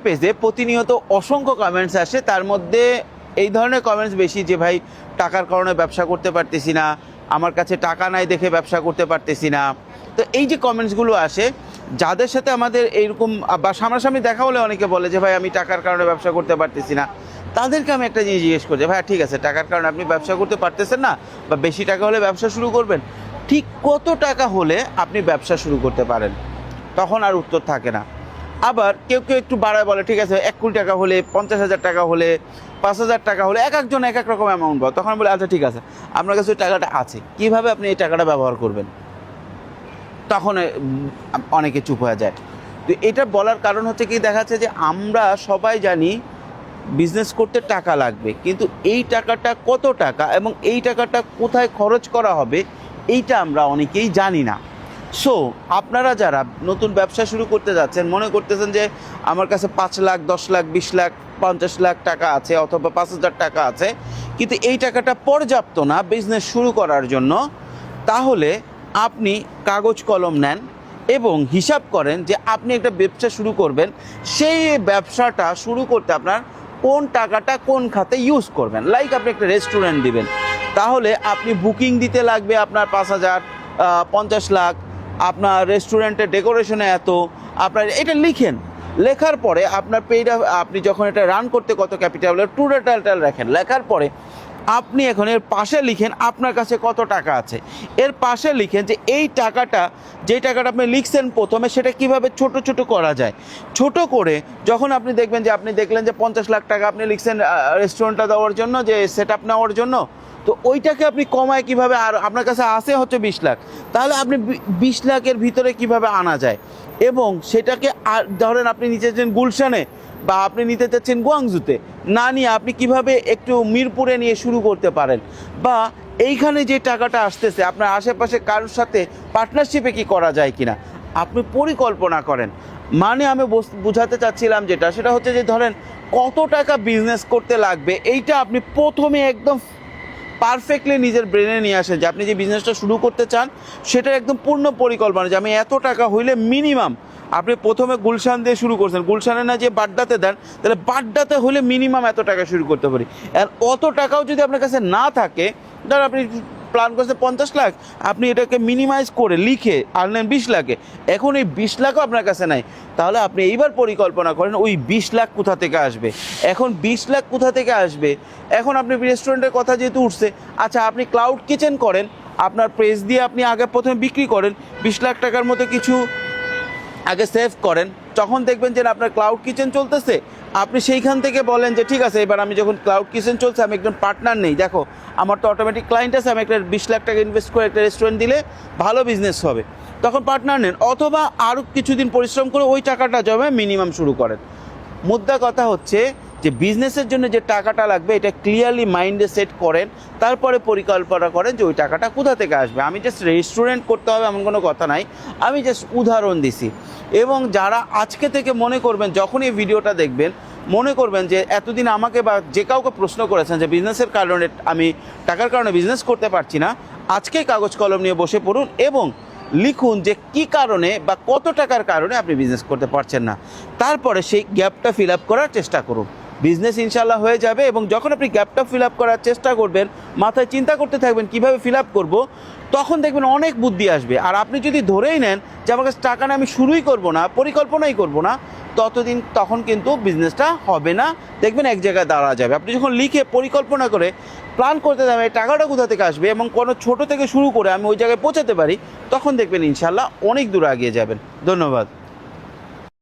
পেজে প্রতিনিয়ত অসংখ্য কমেন্টস আসে, তার মধ্যে এই ধরনের কমেন্টস বেশি যে ভাই টাকার কারণে ব্যবসা করতে পারতেছি না, আমার কাছে টাকা নাই দেখে ব্যবসা করতে পারতেছি না। তো এই যে কমেন্টসগুলো আসে, যাদের সাথে আমাদের এইরকম বা সামনাসামনি দেখা হলে অনেকে বলে যে ভাই আমি টাকার কারণে ব্যবসা করতে পারতেছি না, তাদেরকে আমি একটা জিনিস জিজ্ঞেস করছি, ভাই ঠিক আছে টাকার কারণে আপনি ব্যবসা করতে পারতেছেন না বা বেশি টাকা হলে ব্যবসা শুরু করবেন, ঠিক কত টাকা হলে আপনি ব্যবসা শুরু করতে পারেন? তখন আর উত্তর থাকে না। আবার কেউ কেউ একটু বাড়ায় বলে ঠিক আছে 1 কোটি টাকা হলে, 50,000 টাকা হলে, 5,000 টাকা হলে, এক একজন এক এক রকম অ্যামাউন্ট বলে। তখন বলে আচ্ছা ঠিক আছে আপনার কাছে টাকাটা আছে, কীভাবে আপনি এই টাকাটা ব্যবহার করবেন? তখন অনেকে চুপ হয়ে যায়। তো এটা বলার কারণ হচ্ছে কি, দেখা যাচ্ছে যে আমরা সবাই জানি বিজনেস করতে টাকা লাগবে, কিন্তু এই টাকাটা কত টাকা এবং এই টাকাটা কোথায় খরচ করা হবে এইটা আমরা অনেকেই জানি না। সো আপনারা যারা নতুন ব্যবসা শুরু করতে যাচ্ছেন, মনে করতেছেন যে আমার কাছে 5 লাখ, 10 লাখ, 20 লাখ, 50 লাখ টাকা আছে অথবা 5,000 টাকা আছে, কিন্তু এই টাকাটা পর্যাপ্ত না বিজনেস শুরু করার জন্য, তাহলে আপনি কাগজ কলম নেন এবং হিসাব করেন যে আপনি একটা ব্যবসা শুরু করবেন, সেই ব্যবসাটা শুরু করতে আপনার কোন টাকাটা কোন খাতে ইউজ করবেন। লাইক আপনি একটা রেস্টুরেন্ট দিবেন, তাহলে আপনি বুকিং দিতে লাগবে আপনার 5,000, 50 লাখ, আপনার রেস্টুরেন্টের ডেকোরেশনে এত, আপনার এটা লিখেন। লেখার পরে আপনার পেইড, আপনি যখন এটা রান করতে কত ক্যাপিটাল, টোটাল রাখেন। লেখার পরে আপনি এখন এর পাশে লিখেন আপনার কাছে কত টাকা আছে, এর পাশে লিখেন যে এই টাকাটা, যেই টাকাটা আপনি লিখছেন প্রথমে, সেটা কিভাবে ছোট ছোট করা যায়। ছোট করে যখন আপনি দেখবেন যে আপনি দেখলেন যে 50 লাখ টাকা আপনি লিখছেন রেস্টুরেন্টটা দেওয়ার জন্য, যে সেট আপ নেওয়ার জন্য, তো ওইটাকে আপনি কমায় কিভাবে, আর আপনার কাছে আসে হচ্ছে 20 লাখ, তাহলে আপনি 20 লাখের ভিতরে কিভাবে আনা যায়, এবং সেটাকে ধরেন আপনি নিতে চাচ্ছেন গুলশানে বা আপনি নিতে চাচ্ছেন গুয়াংজুতে, না নিয়ে আপনি কিভাবে একটু মিরপুরে নিয়ে শুরু করতে পারেন, বা এইখানে যে টাকাটা আসতেছে আপনার আশেপাশে কারোর সাথে পার্টনারশিপে কি করা যায় কিনা, আপনি পরিকল্পনা করেন। মানে আমি বোঝাতে চাচ্ছিলাম যেটা, সেটা হচ্ছে যে ধরেন কত টাকা বিজনেস করতে লাগবে, এইটা আপনি প্রথমে একদম পারফেক্টলি নিজের ব্রেনে নিয়ে আসেন যে আপনি যে বিজনেসটা শুরু করতে চান সেটার একদম পূর্ণ পরিকল্পনা, যে আমি এত টাকা হইলে মিনিমাম, আপনি প্রথমে গুলশান দিয়ে শুরু করছেন, গুলশানে না যে বাড্ডাতে দেন, তাহলে বাড্ডাতে হলে মিনিমাম এত টাকা শুরু করতে পারি। আর অত টাকাও যদি আপনার কাছে না থাকে, ধর আপনি প্ল্যান করছেন 50 লাখ, আপনি এটাকে মিনিমাইজ করে লিখে আনলেন 20 লাখে, এখন এই 20 লাখও আপনার কাছে নাই, তাহলে আপনি এইবার পরিকল্পনা করেন ওই 20 লাখ কোথা থেকে আসবে। এখন 20 লাখ কোথা থেকে আসবে, এখন আপনি রেস্টুরেন্টের কথা যেহেতু উঠছে, আচ্ছা আপনি ক্লাউড কিচেন করেন, আপনার প্রেস দিয়ে আপনি আগে প্রথমে বিক্রি করেন, 20 লাখ টাকার মতো কিছু আগে সেভ করেন, তখন দেখবেন যে আপনার ক্লাউড কিচেন চলতেছে, আপনি সেইখান থেকে বলেন যে ঠিক আছে এবার আমি যখন ক্লাউড কিচেন চলছে, আমি একজন পার্টনার নেই, দেখো আমার তো অটোমেটিক ক্লায়েন্ট আছে, আমি একটা 20 লাখ টাকা ইনভেস্ট করে একটা রেস্টুরেন্ট দিলে ভালো বিজনেস হবে, তখন পার্টনার নেন, অথবা আরও কিছুদিন পরিশ্রম করে ওই টাকাটা জমে মিনিমাম শুরু করেন। মুদ্রা কথা হচ্ছে যে বিজনেসের জন্য যে টাকাটা লাগবে এটা ক্লিয়ারলি মাইন্ডে সেট করেন, তারপরে পরিকল্পনা করেন যে ওই টাকাটা কোথা থেকে আসবে। আমি জাস্ট রেস্টুরেন্ট করতে হবে এমন কোনো কথা নাই, আমি জাস্ট উদাহরণ দিছি। এবং যারা আজকে থেকে মনে করবেন, যখন এই ভিডিওটা দেখবেন মনে করবেন যে এতদিন আমাকে বা যে কাউকে প্রশ্ন করেছেন যে বিজনেসের কারণে আমি টাকার কারণে বিজনেস করতে পারছি না, আজকে কাগজ কলম নিয়ে বসে পড়ুন এবং লিখুন যে কী কারণে বা কত টাকার কারণে আপনি বিজনেস করতে পারছেন না, তারপরে সেই গ্যাপটা ফিল আপ করার চেষ্টা করুন। বিজনেস ইনশাল্লাহ হয়ে যাবে। এবং যখন আপনি গ্যাপটা ফিল আপ করার চেষ্টা করবেন, মাথায় চিন্তা করতে থাকবেন কীভাবে ফিল আপ করবো, তখন দেখবেন অনেক বুদ্ধি আসবে। আর আপনি যদি ধরেই নেন যে আমার কাছে টাকা না, আমি শুরুই করব না, পরিকল্পনাই করব না, তখন কিন্তু বিজনেসটা হবে না, দেখবেন এক জায়গায় দাঁড়া যাবে। আপনি যখন লিখে পরিকল্পনা করে প্ল্যান করতে যাবেন টাকাটা কোথা থেকে আসবে এবং কোনো ছোট থেকে শুরু করে আমি ওই জায়গায় পৌঁছাতে পারি, তখন দেখবেন ইনশাল্লাহ অনেক দূর এগিয়ে যাবেন। ধন্যবাদ।